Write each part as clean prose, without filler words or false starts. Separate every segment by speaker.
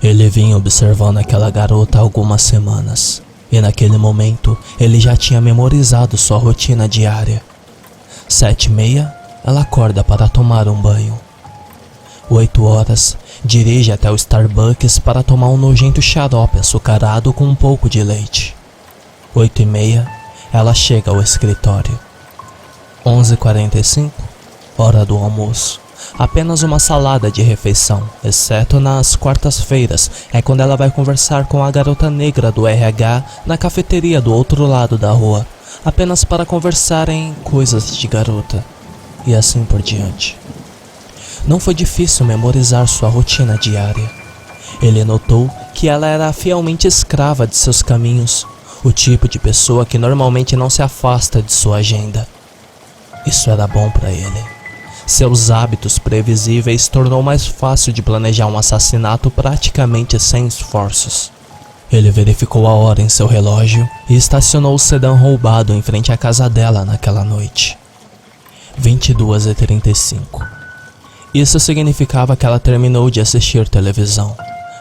Speaker 1: Ele vinha observando aquela garota há algumas semanas, e naquele momento ele já tinha memorizado sua rotina diária. 7h30, ela acorda para tomar um banho. 8h, dirige até o Starbucks para tomar um nojento xarope açucarado com um pouco de leite. 8h30, ela chega ao escritório. 11h45, hora do almoço. Apenas uma salada de refeição, exceto nas quartas-feiras, é quando ela vai conversar com a garota negra do RH na cafeteria do outro lado da rua, apenas para conversarem coisas de garota, e assim por diante. Não foi difícil memorizar sua rotina diária. Ele notou que ela era fielmente escrava de seus caminhos, o tipo de pessoa que normalmente não se afasta de sua agenda. Isso era bom para ele. Seus hábitos previsíveis tornou mais fácil de planejar um assassinato praticamente sem esforços. Ele verificou a hora em seu relógio e estacionou o sedã roubado em frente à casa dela naquela noite. 22h35. Isso significava que ela terminou de assistir televisão.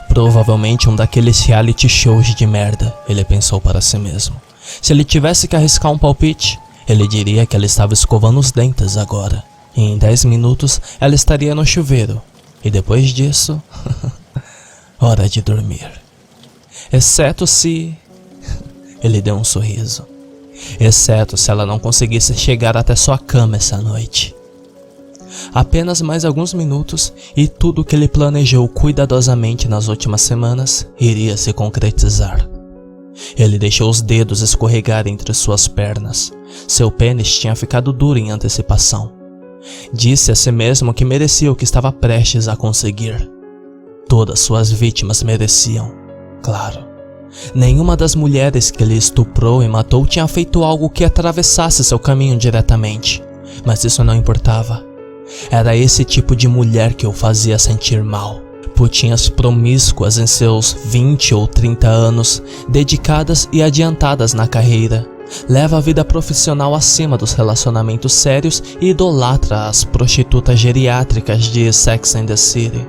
Speaker 1: Provavelmente um daqueles reality shows de merda, ele pensou para si mesmo. Se ele tivesse que arriscar um palpite, ele diria que ela estava escovando os dentes agora. E em 10 minutos ela estaria no chuveiro. E depois disso, hora de dormir. Exceto se... Ele deu um sorriso. Exceto se ela não conseguisse chegar até sua cama essa noite. Apenas mais alguns minutos e tudo o que ele planejou cuidadosamente nas últimas semanas iria se concretizar. Ele deixou os dedos escorregar entre suas pernas. Seu pênis tinha ficado duro em antecipação. Disse a si mesmo que merecia o que estava prestes a conseguir. Todas suas vítimas mereciam, claro. Nenhuma das mulheres que ele estuprou e matou tinha feito algo que atravessasse seu caminho diretamente, mas isso não importava. Era esse tipo de mulher que o fazia sentir mal. Putinhas promíscuas em seus 20 ou 30 anos, dedicadas e adiantadas na carreira. Leva a vida profissional acima dos relacionamentos sérios e idolatra as prostitutas geriátricas de Sex and the City.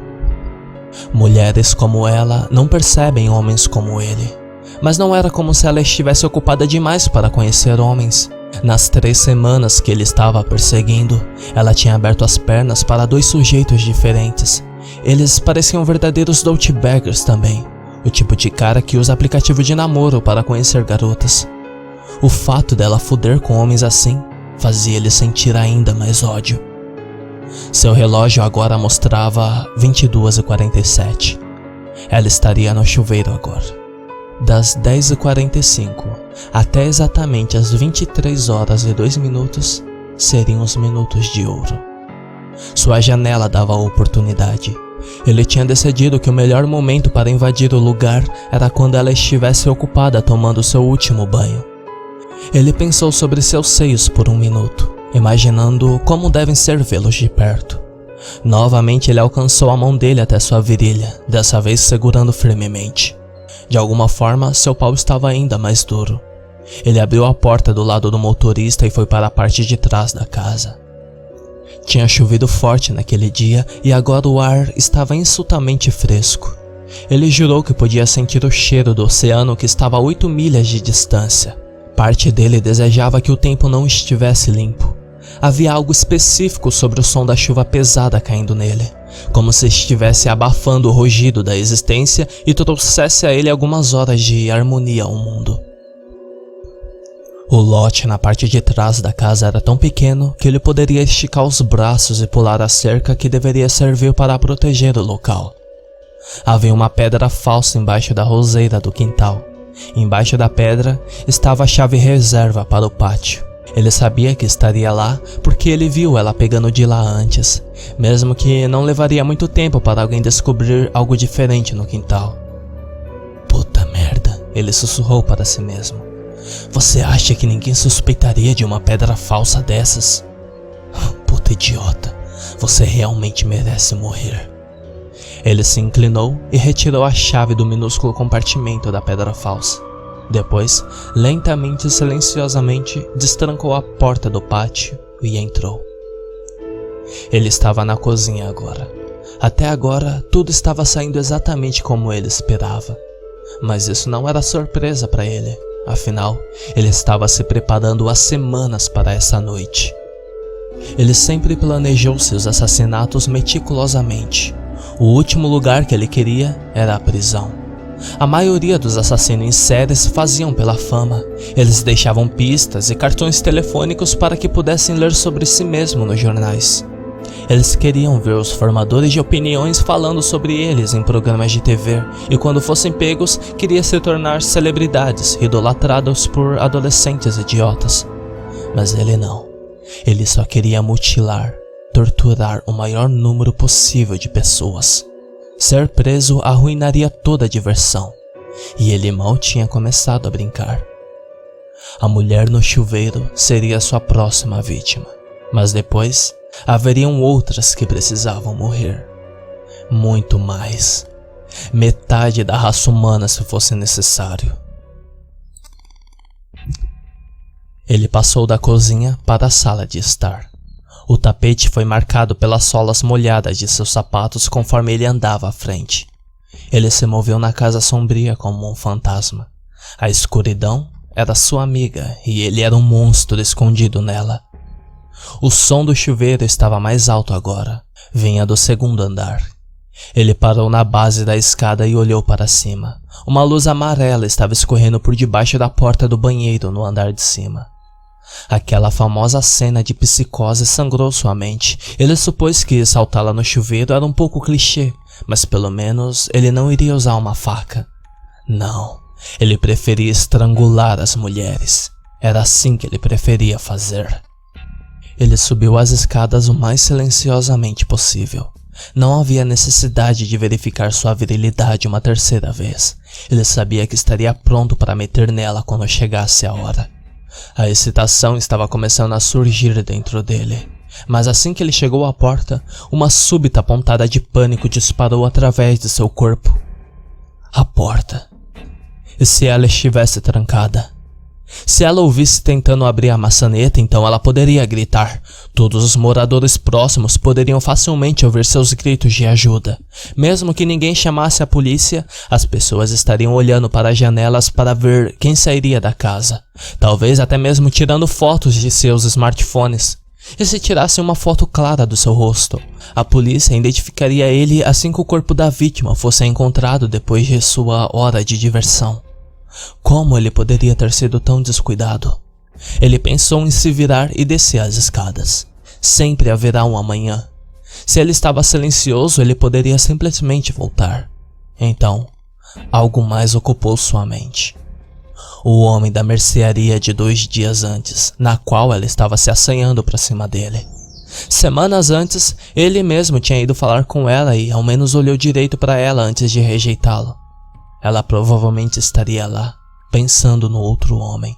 Speaker 1: Mulheres como ela não percebem homens como ele, mas não era como se ela estivesse ocupada demais para conhecer homens. Nas 3 semanas que ele estava perseguindo, ela tinha aberto as pernas para 2 sujeitos diferentes. Eles pareciam verdadeiros douchebaggers também, o tipo de cara que usa aplicativo de namoro para conhecer garotas. O fato dela foder com homens assim fazia ele sentir ainda mais ódio. Seu relógio agora mostrava 22h47. Ela estaria no chuveiro agora. Das 10h45 até exatamente as 23h02 seriam os minutos de ouro. Sua janela dava a oportunidade. Ele tinha decidido que o melhor momento para invadir o lugar era quando ela estivesse ocupada tomando seu último banho. Ele pensou sobre seus seios por um minuto, imaginando como devem ser vê-los de perto. Novamente ele alcançou a mão dele até sua virilha, dessa vez segurando firmemente. De alguma forma, seu pau estava ainda mais duro. Ele abriu a porta do lado do motorista e foi para a parte de trás da casa. Tinha chovido forte naquele dia e agora o ar estava insultamente fresco. Ele jurou que podia sentir o cheiro do oceano que estava a 8 milhas de distância. Parte dele desejava que o tempo não estivesse limpo. Havia algo específico sobre o som da chuva pesada caindo nele, como se estivesse abafando o rugido da existência e trouxesse a ele algumas horas de harmonia ao mundo. O lote na parte de trás da casa era tão pequeno que ele poderia esticar os braços e pular a cerca que deveria servir para proteger o local. Havia uma pedra falsa embaixo da roseira do quintal. Embaixo da pedra estava a chave reserva para o pátio. Ele sabia que estaria lá porque ele viu ela pegando de lá antes, mesmo que não levaria muito tempo para alguém descobrir algo diferente no quintal. Puta merda, ele sussurrou para si mesmo. Você acha que ninguém suspeitaria de uma pedra falsa dessas? Puta idiota, você realmente merece morrer. Ele se inclinou e retirou a chave do minúsculo compartimento da pedra falsa. Depois, lentamente e silenciosamente, destrancou a porta do pátio e entrou. Ele estava na cozinha agora. Até agora, tudo estava saindo exatamente como ele esperava. Mas isso não era surpresa para ele. Afinal, ele estava se preparando há semanas para essa noite. Ele sempre planejou seus assassinatos meticulosamente. O último lugar que ele queria era a prisão. A maioria dos assassinos em séries faziam pela fama. Eles deixavam pistas e cartões telefônicos para que pudessem ler sobre si mesmo nos jornais. Eles queriam ver os formadores de opiniões falando sobre eles em programas de TV, e quando fossem pegos, queria se tornar celebridades idolatrados por adolescentes idiotas. Mas ele não. Ele só queria mutilar, torturar o maior número possível de pessoas. Ser preso arruinaria toda a diversão, e ele mal tinha começado a brincar. A mulher no chuveiro seria sua próxima vítima, mas depois haveriam outras que precisavam morrer. Muito mais. Metade da raça humana se fosse necessário. Ele passou da cozinha para a sala de estar. O tapete foi marcado pelas solas molhadas de seus sapatos conforme ele andava à frente. Ele se moveu na casa sombria como um fantasma. A escuridão era sua amiga e ele era um monstro escondido nela. O som do chuveiro estava mais alto agora. Vinha do segundo andar. Ele parou na base da escada e olhou para cima. Uma luz amarela estava escorrendo por debaixo da porta do banheiro no andar de cima. Aquela famosa cena de psicose sangrou sua mente. Ele supôs que saltá-la no chuveiro era um pouco clichê, mas pelo menos ele não iria usar uma faca. Não, ele preferia estrangular as mulheres. Era assim que ele preferia fazer. Ele subiu as escadas o mais silenciosamente possível. Não havia necessidade de verificar sua virilidade uma terceira vez. Ele sabia que estaria pronto para meter nela quando chegasse a hora. A excitação estava começando a surgir dentro dele. Mas assim que ele chegou à porta, uma súbita pontada de pânico disparou através de seu corpo. A porta. E se ela estivesse trancada? Se ela ouvisse tentando abrir a maçaneta, então ela poderia gritar. Todos os moradores próximos poderiam facilmente ouvir seus gritos de ajuda. Mesmo que ninguém chamasse a polícia, as pessoas estariam olhando para as janelas para ver quem sairia da casa. Talvez até mesmo tirando fotos de seus smartphones. E se tirassem uma foto clara do seu rosto, a polícia identificaria ele assim que o corpo da vítima fosse encontrado depois de sua hora de diversão. Como ele poderia ter sido tão descuidado? Ele pensou em se virar e descer as escadas. Sempre haverá um amanhã. Se ele estava silencioso, ele poderia simplesmente voltar. Então, algo mais ocupou sua mente. O homem da mercearia de 2 dias antes, na qual ela estava se assanhando para cima dele. Semanas antes, ele mesmo tinha ido falar com ela e ao menos olhou direito para ela antes de rejeitá-lo. Ela provavelmente estaria lá, pensando no outro homem.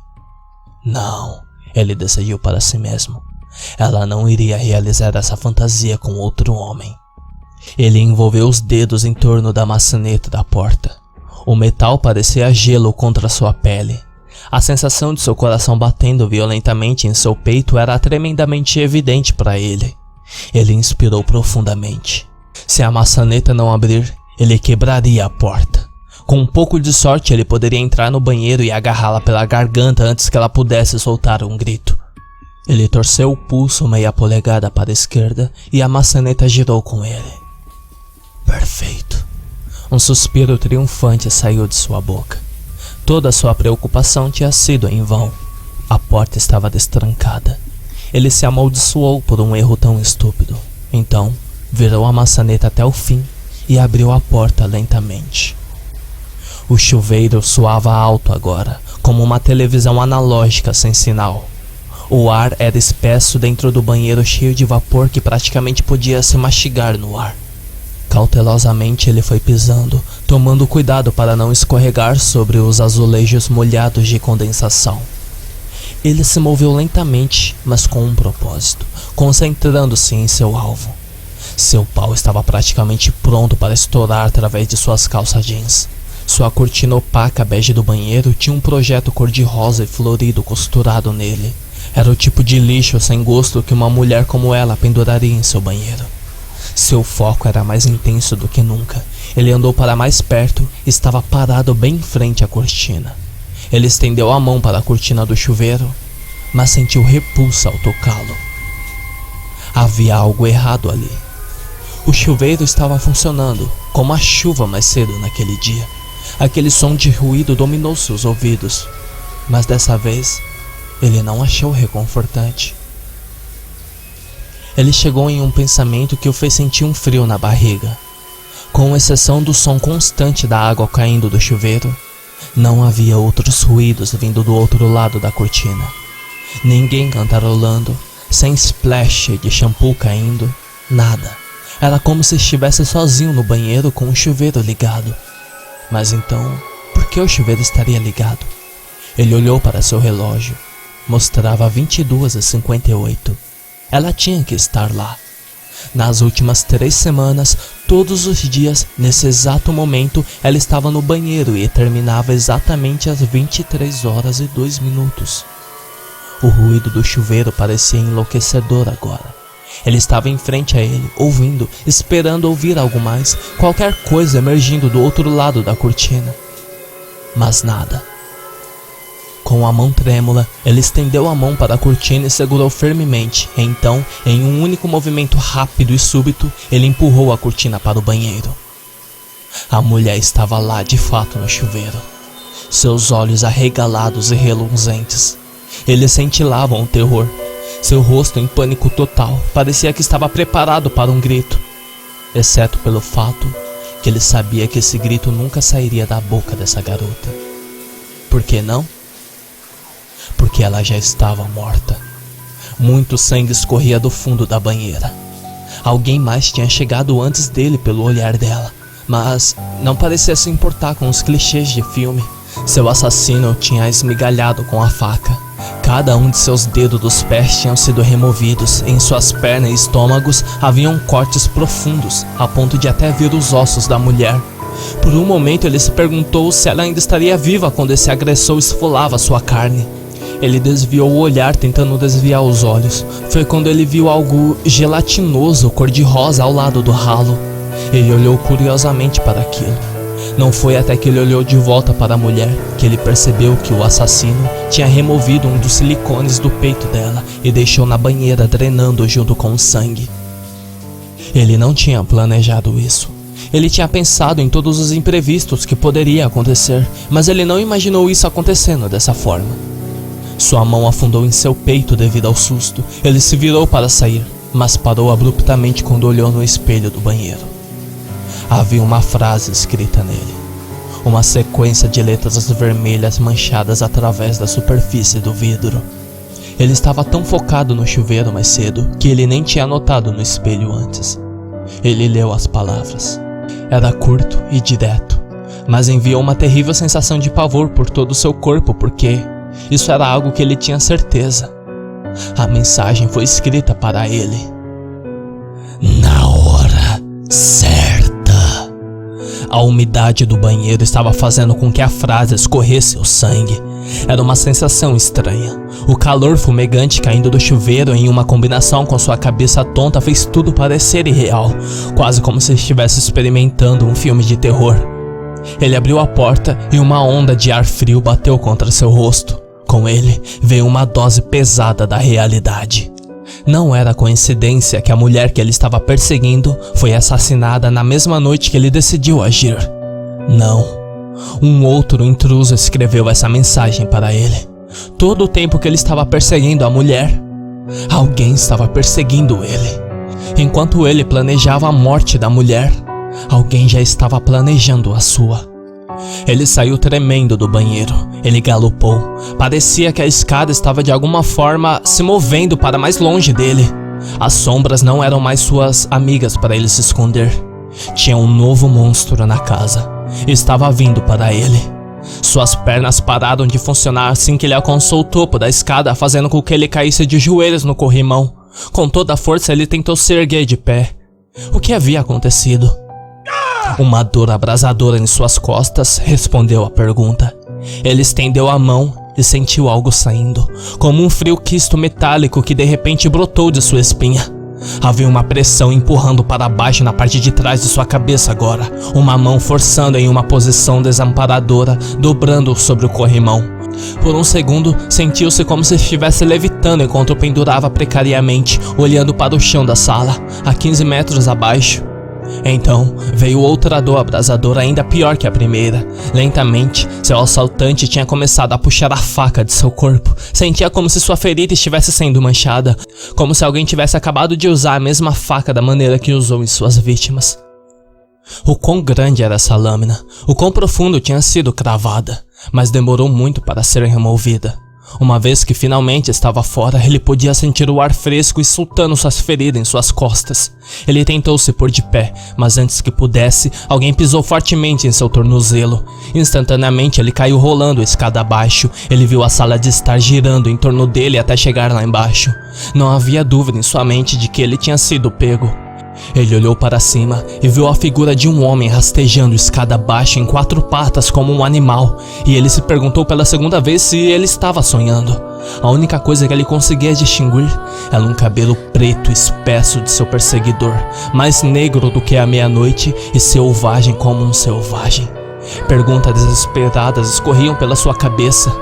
Speaker 1: Não, ele decidiu para si mesmo. Ela não iria realizar essa fantasia com outro homem. Ele envolveu os dedos em torno da maçaneta da porta. O metal parecia gelo contra sua pele. A sensação de seu coração batendo violentamente em seu peito era tremendamente evidente para ele. Ele inspirou profundamente. Se a maçaneta não abrir, ele quebraria a porta. Com um pouco de sorte, ele poderia entrar no banheiro e agarrá-la pela garganta antes que ela pudesse soltar um grito. Ele torceu o pulso meia polegada para a esquerda e a maçaneta girou com ele. Perfeito. Um suspiro triunfante saiu de sua boca. Toda sua preocupação tinha sido em vão. A porta estava destrancada. Ele se amaldiçoou por um erro tão estúpido. Então, virou a maçaneta até o fim e abriu a porta lentamente. O chuveiro soava alto agora, como uma televisão analógica sem sinal. O ar era espesso dentro do banheiro, cheio de vapor que praticamente podia se mastigar no ar. Cautelosamente ele foi pisando, tomando cuidado para não escorregar sobre os azulejos molhados de condensação. Ele se moveu lentamente, mas com um propósito, concentrando-se em seu alvo. Seu pau estava praticamente pronto para estourar através de suas calças jeans. Sua cortina opaca bege do banheiro tinha um projeto cor-de-rosa e florido costurado nele. Era o tipo de lixo sem gosto que uma mulher como ela penduraria em seu banheiro. Seu foco era mais intenso do que nunca. Ele andou para mais perto e estava parado bem em frente à cortina. Ele estendeu a mão para a cortina do chuveiro, mas sentiu repulsa ao tocá-lo. Havia algo errado ali. O chuveiro estava funcionando, como a chuva mais cedo naquele dia. Aquele som de ruído dominou seus ouvidos, mas dessa vez ele não achou reconfortante. Ele chegou em um pensamento que o fez sentir um frio na barriga. Com exceção do som constante da água caindo do chuveiro, não havia outros ruídos vindo do outro lado da cortina. Ninguém cantarolando, sem splash de shampoo caindo, nada. Era como se estivesse sozinho no banheiro com o chuveiro ligado. Mas então, por que o chuveiro estaria ligado? Ele olhou para seu relógio. Mostrava 22h58. Ela tinha que estar lá. Nas últimas 3 semanas, todos os dias, nesse exato momento, ela estava no banheiro e terminava exatamente às 23h02. O ruído do chuveiro parecia enlouquecedor agora. Ele estava em frente a ele, ouvindo, esperando ouvir algo mais, qualquer coisa emergindo do outro lado da cortina. Mas nada. Com a mão trêmula, ele estendeu a mão para a cortina e segurou firmemente. Então, em um único movimento rápido e súbito, ele empurrou a cortina para o banheiro. A mulher estava lá de fato no chuveiro. Seus olhos arregalados e reluzentes. Eles cintilavam o terror. Seu rosto em pânico total, parecia que estava preparado para um grito. Exceto pelo fato que ele sabia que esse grito nunca sairia da boca dessa garota. Por que não? Porque ela já estava morta. Muito sangue escorria do fundo da banheira. Alguém mais tinha chegado antes dele pelo olhar dela, mas não parecia se importar com os clichês de filme. Seu assassino tinha esmigalhado com a faca. Cada um de seus dedos dos pés tinham sido removidos. Em suas pernas e estômagos haviam cortes profundos, a ponto de até ver os ossos da mulher. Por um momento ele se perguntou se ela ainda estaria viva quando esse agressor esfolava sua carne. Ele desviou o olhar tentando desviar os olhos. Foi quando ele viu algo gelatinoso cor-de-rosa ao lado do ralo. Ele olhou curiosamente para aquilo. Não foi até que ele olhou de volta para a mulher que ele percebeu que o assassino tinha removido um dos silicones do peito dela e deixou na banheira drenando junto com o sangue. Ele não tinha planejado isso. Ele tinha pensado em todos os imprevistos que poderia acontecer, mas ele não imaginou isso acontecendo dessa forma. Sua mão afundou em seu peito devido ao susto. Ele se virou para sair, mas parou abruptamente quando olhou no espelho do banheiro. Havia uma frase escrita nele. Uma sequência de letras vermelhas manchadas através da superfície do vidro. Ele estava tão focado no chuveiro mais cedo que ele nem tinha notado no espelho antes. Ele leu as palavras. Era curto e direto, mas enviou uma terrível sensação de pavor por todo o seu corpo porque isso era algo que ele tinha certeza. A mensagem foi escrita para ele. Na hora certa. A umidade do banheiro estava fazendo com que a frase escorresse o sangue. Era uma sensação estranha. O calor fumegante caindo do chuveiro em uma combinação com sua cabeça tonta fez tudo parecer irreal, quase como se estivesse experimentando um filme de terror. Ele abriu a porta e uma onda de ar frio bateu contra seu rosto. Com ele veio uma dose pesada da realidade. Não era coincidência que a mulher que ele estava perseguindo foi assassinada na mesma noite que ele decidiu agir. Não. Um outro intruso escreveu essa mensagem para ele. Todo o tempo que ele estava perseguindo a mulher, alguém estava perseguindo ele. Enquanto ele planejava a morte da mulher, alguém já estava planejando a sua. Ele saiu tremendo do banheiro. Ele galopou. Parecia que a escada estava de alguma forma se movendo para mais longe dele. As sombras não eram mais suas amigas para ele se esconder. Tinha um novo monstro na casa. Estava vindo para ele. Suas pernas pararam de funcionar assim que ele alcançou o topo da escada, fazendo com que ele caísse de joelhos no corrimão. Com toda a força ele tentou se erguer de pé. O que havia acontecido? Uma dor abrasadora em suas costas respondeu à pergunta. Ele estendeu a mão e sentiu algo saindo, como um frio quisto metálico que de repente brotou de sua espinha. Havia uma pressão empurrando para baixo na parte de trás de sua cabeça agora. Uma mão forçando em uma posição desamparadora, dobrando sobre o corrimão. Por um segundo, sentiu-se como se estivesse levitando enquanto pendurava precariamente, olhando para o chão da sala, a 15 metros abaixo. Então, veio outra dor abrasadora ainda pior que a primeira. Lentamente, seu assaltante tinha começado a puxar a faca de seu corpo. Sentia como se sua ferida estivesse sendo manchada, como se alguém tivesse acabado de usar a mesma faca da maneira que usou em suas vítimas. O quão grande era essa lâmina, o quão profundo tinha sido cravada, mas demorou muito para ser removida. Uma vez que finalmente estava fora, ele podia sentir o ar fresco insultando suas feridas em suas costas. Ele tentou se pôr de pé, mas antes que pudesse, alguém pisou fortemente em seu tornozelo. Instantaneamente ele caiu rolando a escada abaixo. Ele viu a sala de estar girando em torno dele até chegar lá embaixo. Não havia dúvida em sua mente de que ele tinha sido pego. Ele olhou para cima e viu a figura de um homem rastejando escada abaixo em 4 patas como um animal, e ele se perguntou pela segunda vez se ele estava sonhando. A única coisa que ele conseguia distinguir era um cabelo preto espesso de seu perseguidor, mais negro do que a meia-noite e selvagem como um selvagem. Perguntas desesperadas escorriam pela sua cabeça.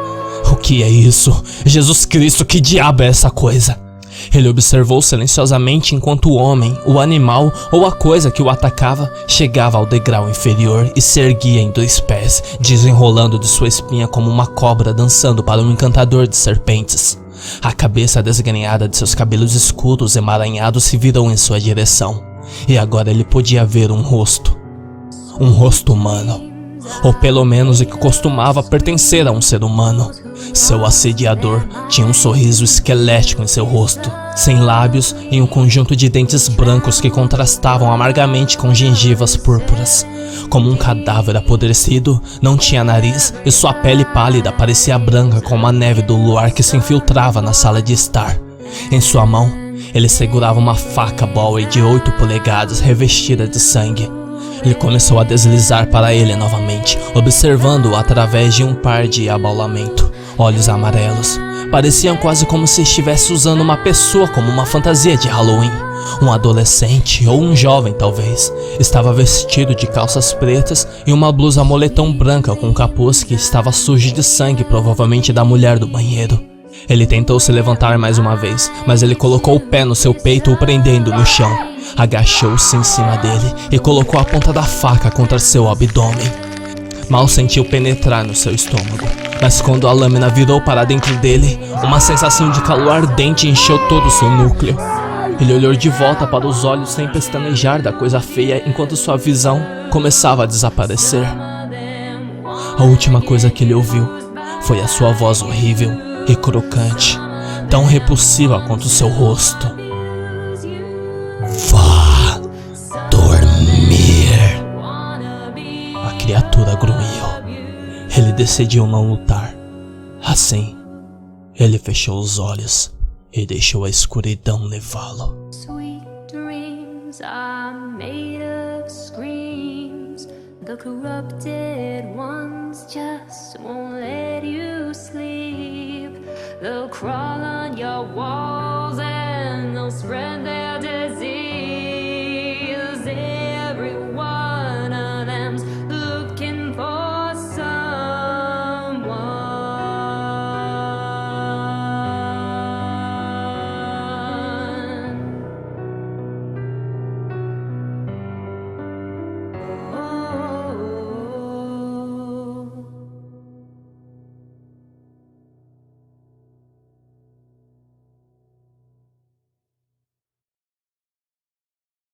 Speaker 1: O que é isso? Jesus Cristo, que diabo é essa coisa? Ele observou silenciosamente enquanto o homem, o animal ou a coisa que o atacava chegava ao degrau inferior e se erguia em 2 pés, desenrolando de sua espinha como uma cobra dançando para um encantador de serpentes. A cabeça desgrenhada de seus cabelos escuros emaranhados se virou em sua direção, e agora ele podia ver um rosto humano, ou pelo menos o que costumava pertencer a um ser humano. Seu assediador tinha um sorriso esquelético em seu rosto, sem lábios e um conjunto de dentes brancos que contrastavam amargamente com gengivas púrpuras. Como um cadáver apodrecido, não tinha nariz e sua pele pálida parecia branca como a neve do luar que se infiltrava na sala de estar. Em sua mão, ele segurava uma faca Bowie de 8 polegadas revestida de sangue. Ele começou a deslizar para ele novamente, observando-o através de um par de abaulamento. Olhos amarelos. Pareciam quase como se estivesse usando uma pessoa como uma fantasia de Halloween. Um adolescente, ou um jovem talvez, estava vestido de calças pretas e uma blusa moletom branca com um capuz que estava sujo de sangue, provavelmente da mulher do banheiro. Ele tentou se levantar mais uma vez, mas ele colocou o pé no seu peito, o prendendo no chão. Agachou-se em cima dele e colocou a ponta da faca contra seu abdômen. Mal sentiu penetrar no seu estômago, mas quando a lâmina virou para dentro dele, uma sensação de calor ardente encheu todo o seu núcleo. Ele olhou de volta para os olhos sem pestanejar da coisa feia enquanto sua visão começava a desaparecer. A última coisa que ele ouviu foi a sua voz horrível e crocante, tão repulsiva quanto seu rosto. Vá dormir. A criatura grunhiu. Ele decidiu não lutar. Assim, ele fechou os olhos e deixou a escuridão levá-lo.
Speaker 2: Sweet dreams are made of screams. The corrupted ones just won't let you sleep. They'll crawl on your walls and they'll spread